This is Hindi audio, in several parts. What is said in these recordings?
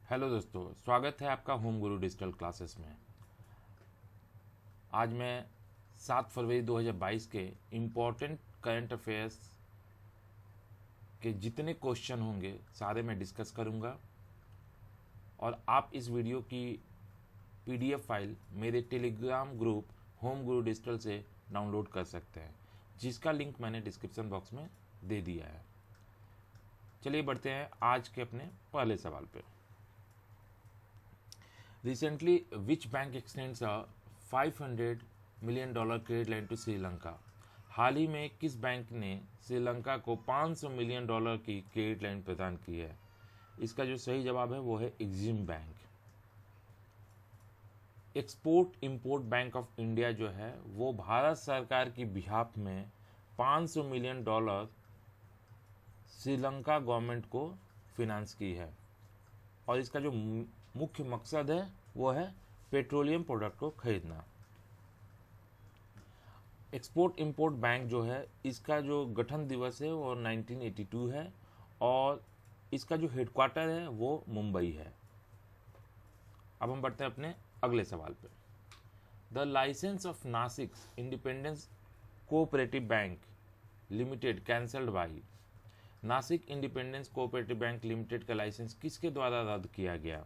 हेलो दोस्तों, स्वागत है आपका होम गुरु डिजिटल क्लासेस में। आज मैं 7 फरवरी 2022 के इम्पोर्टेंट करंट अफेयर्स के जितने क्वेश्चन होंगे सारे मैं डिस्कस करूंगा और आप इस वीडियो की पीडीएफ फाइल मेरे टेलीग्राम ग्रुप होम गुरु डिजिटल से डाउनलोड कर सकते हैं, जिसका लिंक मैंने डिस्क्रिप्शन बॉक्स में दे दिया है। चलिए बढ़ते हैं आज के अपने पहले सवाल पे। Recently, which bank extends a $500 million credit line to Sri Lanka? हाल ही में किस बैंक ने श्रीलंका को $500 मिलियन की क्रेडिट लाइन प्रदान की है? इसका जो सही जवाब है वो है EXIM bank. Export import bank of India जो है वो भारत सरकार की बिहाफ में $500 मिलियन श्रीलंका गवर्नमेंट को फिनांस की है और इसका जो मुख्य मकसद है वो है पेट्रोलियम प्रोडक्ट को खरीदना। एक्सपोर्ट इंपोर्ट बैंक जो है इसका जो गठन दिवस है वो 1982 है और इसका जो हेडक्वार्टर है वो मुंबई है। अब हम बढ़ते हैं अपने अगले सवाल पे। The licence of Nashik independence cooperative bank limited cancelled by. Nashik independence cooperative bank limited का लाइसेंस किसके द्वारा रद्द किया गया?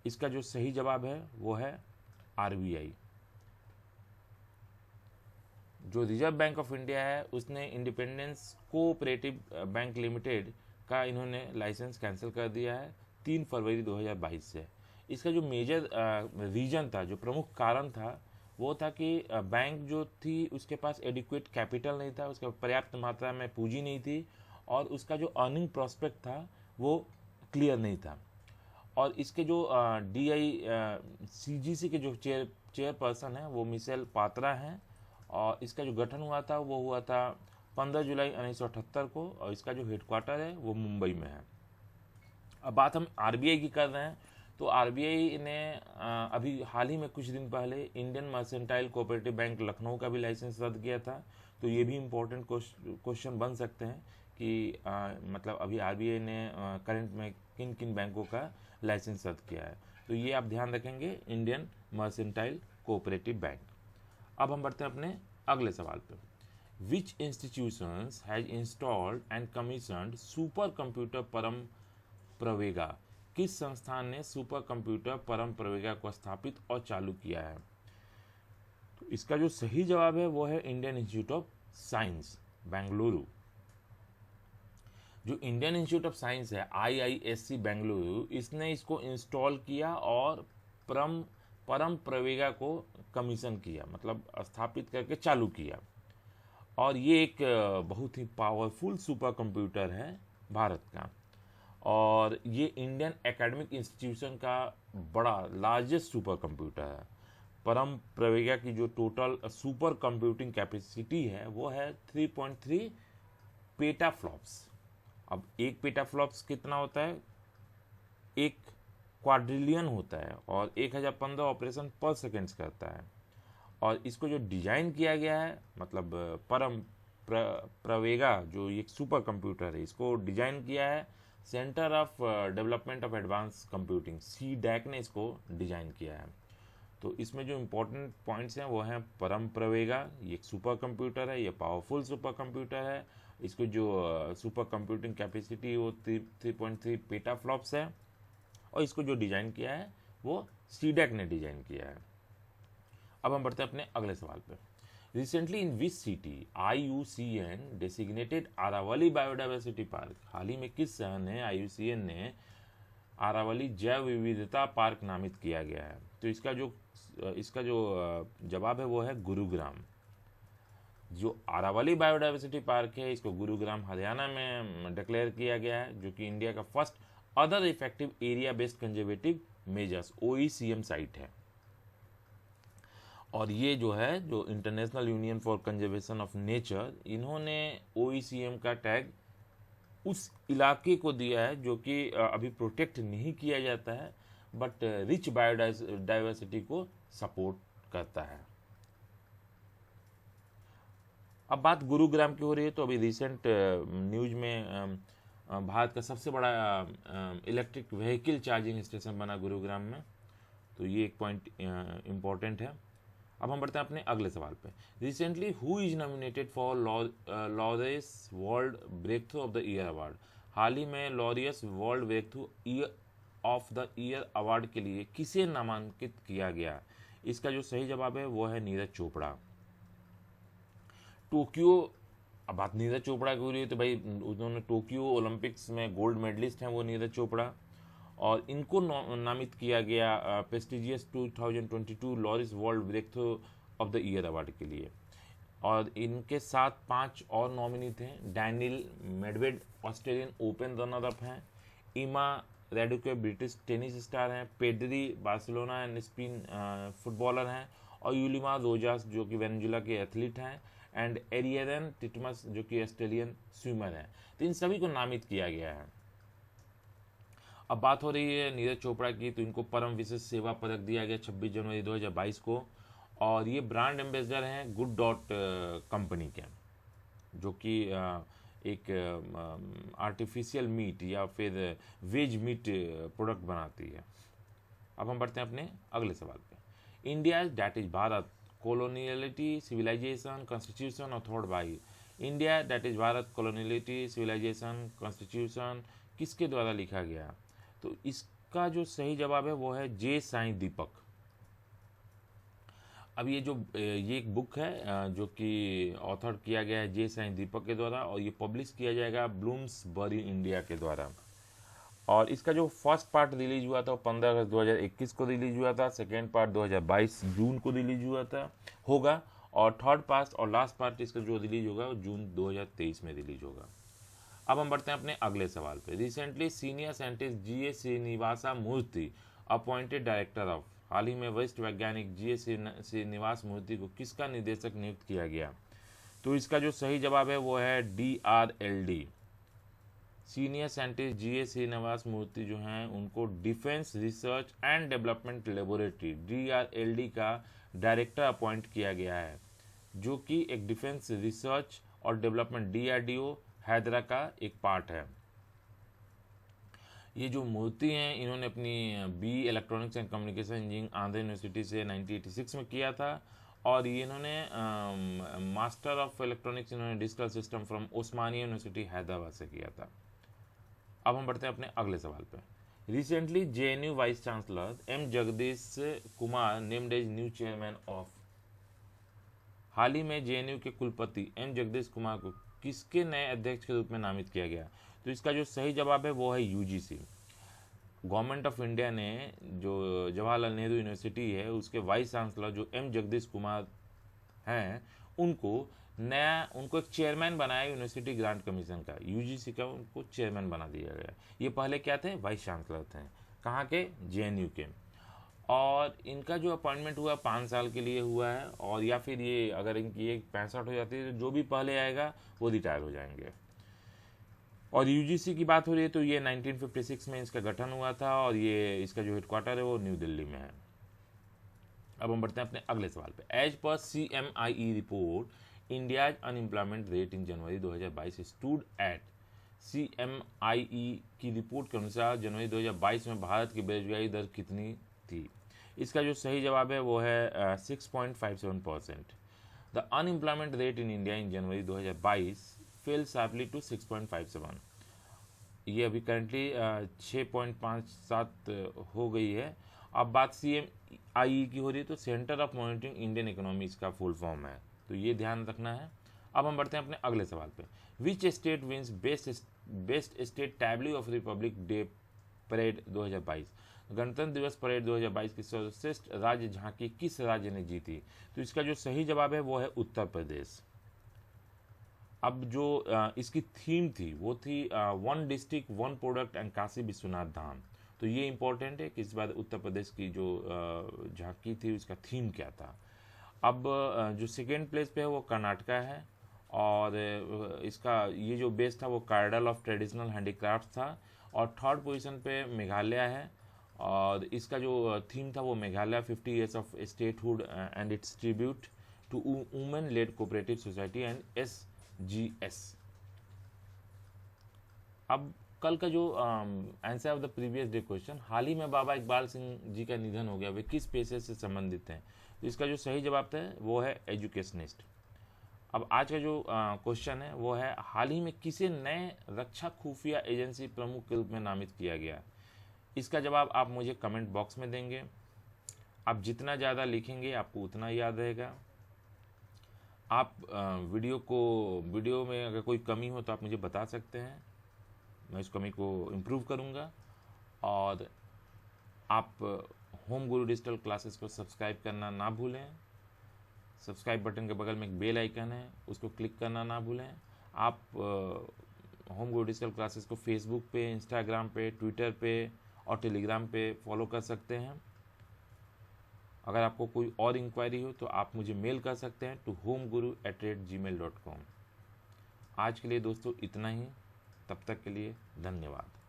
इसका जो सही जवाब है वो है आरबीआई। जो रिजर्व बैंक ऑफ इंडिया है उसने इंडिपेंडेंस कोऑपरेटिव बैंक लिमिटेड का इन्होंने लाइसेंस कैंसिल कर दिया है 3 फरवरी 2022 से। इसका जो मेजर रीजन था, जो प्रमुख कारण था, वो था कि बैंक जो थी उसके पास एडिक्वेट कैपिटल नहीं था, उसका पर्याप्त मात्रा में पूंजी नहीं थी और उसका जो अर्निंग प्रोस्पेक्ट था वो क्लियर नहीं था। और इसके जो सीजीसी के जो चेयरपर्सन हैं वो मिशेल पात्रा हैं और इसका जो गठन हुआ था वो हुआ था 15 जुलाई 1978 को और इसका जो हेडक्वार्टर है वो मुंबई में है। अब बात हम आरबीआई की कर रहे हैं तो आरबीआई ने अभी हाल ही में कुछ दिन पहले Indian mercantile cooperative bank Lucknow का भी लाइसेंस रद्द किया था। तो ये भी इम्पोर्टेंट क्वेश्चन बन सकते हैं कि मतलब अभी आरबीआई ने करंट में किन किन बैंकों का लाइसेंस रद्द किया है। तो ये आप ध्यान रखेंगे, इंडियन मर्सेंटाइल कोऑपरेटिव बैंक। अब हम बढ़ते हैं अपने अगले सवाल पे। Which institutions has installed and commissioned super computer Param Pravega? किस संस्थान ने सुपर कंप्यूटर परम प्रवेगा को स्थापित और चालू किया है? तो इसका जो सही जवाब है वो है Indian institute of science Bengaluru. जो इंडियन इंस्टीट्यूट ऑफ साइंस है IISc बेंगलुरु, इसने इसको इंस्टॉल किया और परम प्रवेगा को कमीशन किया, मतलब स्थापित करके चालू किया। और ये एक बहुत ही पावरफुल सुपर कंप्यूटर है भारत का और ये इंडियन एकेडमिक इंस्टीट्यूशन का बड़ा लार्जेस्ट सुपर कंप्यूटर है। परम प्रवेगा की जो टोटल सुपर कंप्यूटिंग कैपेसिटी है वो है 3.3 पेटाफ्लॉप्स। अब एक पेटाफ्लॉप्स कितना होता है? 1 क्वाड्रिलियन होता है और 1015 ऑपरेशन पर सेकेंड्स करता है। और इसको जो डिजाइन किया गया है, मतलब प्रवेगा जो एक सुपर कंप्यूटर है, इसको डिजाइन किया है centre of development of advance computing CDAC ने इसको डिजाइन किया है। तो इसमें जो इम्पोर्टेंट पॉइंट्स हैं वो हैं परम प्रवेगा, ये एक सुपर कंप्यूटर है, ये पावरफुल सुपर कंप्यूटर है। इसको जो सुपर कंप्यूटिंग कैपेसिटी वो 3.3 पेटाफ्लॉप्स है और इसको जो डिज़ाइन किया है वो CDAC ने डिज़ाइन किया है। अब हम बढ़ते हैं अपने अगले सवाल पर। Recently in which city IUCN designated Aravalli biodiversity park? हाल ही में किस शहर ने IUCN ने आरावली जैव विविधता पार्क नामित किया गया है? तो इसका जो जवाब है वो है गुरुग्राम। जो आरावली बायोडाइवर्सिटी पार्क है इसको गुरुग्राम हरियाणा में डिक्लेयर किया गया है, जो कि इंडिया का first other effective area based conservative measures OECM site है। और ये जो है जो international union for conservation of nature, इन्होंने OECM का टैग उस इलाके को दिया है जो कि अभी प्रोटेक्ट नहीं किया जाता है बट रिच बायोडाइवर्सिटी को सपोर्ट करता है। अब बात गुरुग्राम की हो रही है तो अभी रिसेंट न्यूज में भारत का सबसे बड़ा इलेक्ट्रिक व्हीकल चार्जिंग स्टेशन बना गुरुग्राम में। तो ये एक पॉइंट इम्पॉर्टेंट है। अब हम बढ़ते हैं अपने अगले सवाल पे। Recently who is nominated for Laureus world breakthrough of the year award. हाल ही में Laureus world breakthrough year of the year award के लिए किसे नामांकित किया गया। इसका जो सही जवाब है वो है नीरज चोपड़ा। टोक्यो, अब बात नीरज चोपड़ा की हो रही है तो भाई उन्होंने टोक्यो ओलंपिक्स में गोल्ड मेडलिस्ट हैं वो नीरज चोपड़ा, और इनको नामित किया गया prestigious 2022 Laureus world breakthrough of the year award के लिए। और इनके साथ 5 और नॉमिनी थे। Daniel Medvedev Australian open runner up हैं, Emma Raducanu British tennis star हैं, Pedri Barcelona and Spain footballer हैं, और यूलिमा रोजास जो कि वेनेजुला के एथलीट हैं, एंड एरियरन टिटमस जो कि ऑस्ट्रेलियन स्विमर हैं। तो इन सभी को नामित किया गया है। अब बात हो रही है नीरज चोपड़ा की, तो इनको परम विशेष सेवा पदक दिया गया 26 जनवरी 2022 को, और ये ब्रांड एम्बेसडर हैं गुड डॉट कंपनी के, जो कि एक आर्टिफिशियल मीट या फिर वेज मीट प्रोडक्ट बनाती है। अब हम बढ़ते हैं अपने अगले सवाल पे। India that is Bharat coloniality civilisation constitution authored by. India that is Bharat coloniality civilisation constitution किसके द्वारा लिखा गया। तो इसका जो सही जवाब है वो है जे साईं दीपक। अब ये एक बुक है जो कि ऑथर किया गया है जे साईं दीपक के द्वारा, और ये पब्लिश किया जाएगा ब्लूम्सबरी इंडिया के द्वारा। और इसका जो फर्स्ट पार्ट रिलीज हुआ था वो 15 अगस्त 2021 को रिलीज हुआ था, सेकेंड पार्ट 2022 जून को रिलीज हुआ होगा, और थर्ड पार्ट और लास्ट पार्ट इसका जो रिलीज होगा वो जून 2023 में रिलीज होगा। अब हम बढ़ते हैं अपने अगले सवाल पे। Recently senior scientist G S. Srinivasa Murthy appointed director of. हाल ही में वरिष्ठ वैज्ञानिक जी.एस. श्रीनिवास मूर्ति को किसका निदेशक नियुक्त किया गया। तो इसका जो सही जवाब है वो है DRLD। Senior scientist G S. Srinivas Murthy जो हैं उनको defence research and development laboratory DRLD का डायरेक्टर अपॉइंट किया गया है, जो कि एक डिफेंस रिसर्च और डेवलपमेंट DRDO हैदरा का एक पार्ट है। ये जो मूर्ति हैं इन्होंने अपनी BE electronics and communication engineering Andhra university से 1986 में किया था, और ये इन्होंने मास्टर ऑफ इलेक्ट्रॉनिक्स इन्होंने digital system from Osmania university Hyderabad से किया था। अब हम बढ़ते हैं अपने अगले सवाल पे। Recently JNU vice chancellor M Jagadish Kumar named as new chairman of. हाल ही में JNU के कुलपति M जगदीश कुमार को किसके नए अध्यक्ष के रूप में नामित किया गया। तो इसका जो सही जवाब है वो है UGC। गवर्नमेंट ऑफ इंडिया ने जो जवाहरलाल नेहरू यूनिवर्सिटी है उसके वाइस चांसलर जो M जगदीश कुमार हैं उनको एक चेयरमैन बनाया यूनिवर्सिटी ग्रांट कमीशन का, UGC का उनको चेयरमैन बना दिया गया। ये पहले क्या थे, वाइस चांसलर थे। कहाँ के, JNU के। और इनका जो अपॉइंटमेंट हुआ 5 साल के लिए हुआ है, और या फिर ये अगर इनकी एक 65 हो जाती है तो जो भी पहले आएगा वो रिटायर हो जाएंगे। और UGC की बात हो रही है तो ये 1956 में इसका गठन हुआ था, और ये इसका जो हेडक्वार्टर है वो न्यू दिल्ली में है। अब हम बढ़ते हैं अपने अगले सवाल पे। As per CMIE report India's unemployment rate in January 2022 stood at. CMIE की रिपोर्ट के अनुसार जनवरी 2022 में भारत की बेरोजगारी दर कितनी थी। इसका जो सही जवाब है वो है 6.57%। The unemployment rate in India in January 2022 fell sharply to 6.57। ये अभी करंटली 6.57 हो गई है। अब बात CMIE की हो रही है तो centre of monitoring Indian economy इसका फुल फॉर्म है, तो ये ध्यान रखना है। अब हम बढ़ते हैं अपने अगले सवाल पे। Which state wins best state tableau of republic day parade 2022। गणतंत्र दिवस परेड 2022 की सर्वश्रेष्ठ राज्य झांकी किस राज्य ने जीती। तो इसका जो सही जवाब है वो है उत्तर प्रदेश। अब जो इसकी थीम थी वो थी 1 district 1 product and Kashi Vishwanath Dham. तो ये इंपॉर्टेंट है कि इस बार उत्तर प्रदेश की जो झांकी थी उसका थीम क्या था। अब जो सेकेंड प्लेस पे है वो कर्नाटका है, और इसका ये जो बेस था वो कार्डल ऑफ ट्रेडिशनल हैंडीक्राफ्ट था, और थर्ड पोजीशन पे मेघालय है, और इसका जो थीम था वो Meghalaya 50 years of statehood and it's tribute to women led cooperative society and SGS। अब कल का जो answer of the previous day question, हाल ही में बाबा इकबाल सिंह जी का निधन हो गया, वे किस पेशे से संबंधित हैं? तो इसका जो सही जवाब है वो है एजुकेशनिस्ट। अब आज का जो क्वेश्चन है वो है, हाल ही में किसे नए रक्षा खुफिया एजेंसी प्रमुख के रूप में नामित किया गया? इसका जवाब आप मुझे कमेंट बॉक्स में देंगे। आप जितना ज़्यादा लिखेंगे आपको उतना याद रहेगा। आप वीडियो में अगर कोई कमी हो तो आप मुझे बता सकते हैं, मैं उस कमी को इम्प्रूव करूँगा। और आप होम गुरु डिजिटल क्लासेस को सब्सक्राइब करना ना भूलें। सब्सक्राइब बटन के बगल में एक बेल आइकन है, उसको क्लिक करना ना भूलें। आप होम गुरु डिजिटल क्लासेस को फेसबुक पे, इंस्टाग्राम पे, ट्विटर पे और टेलीग्राम पे फॉलो कर सकते हैं। अगर आपको कोई और इंक्वायरी हो तो आप मुझे मेल कर सकते हैं to homeguru@gmail.com। आज के लिए दोस्तों इतना ही, तब तक के लिए धन्यवाद।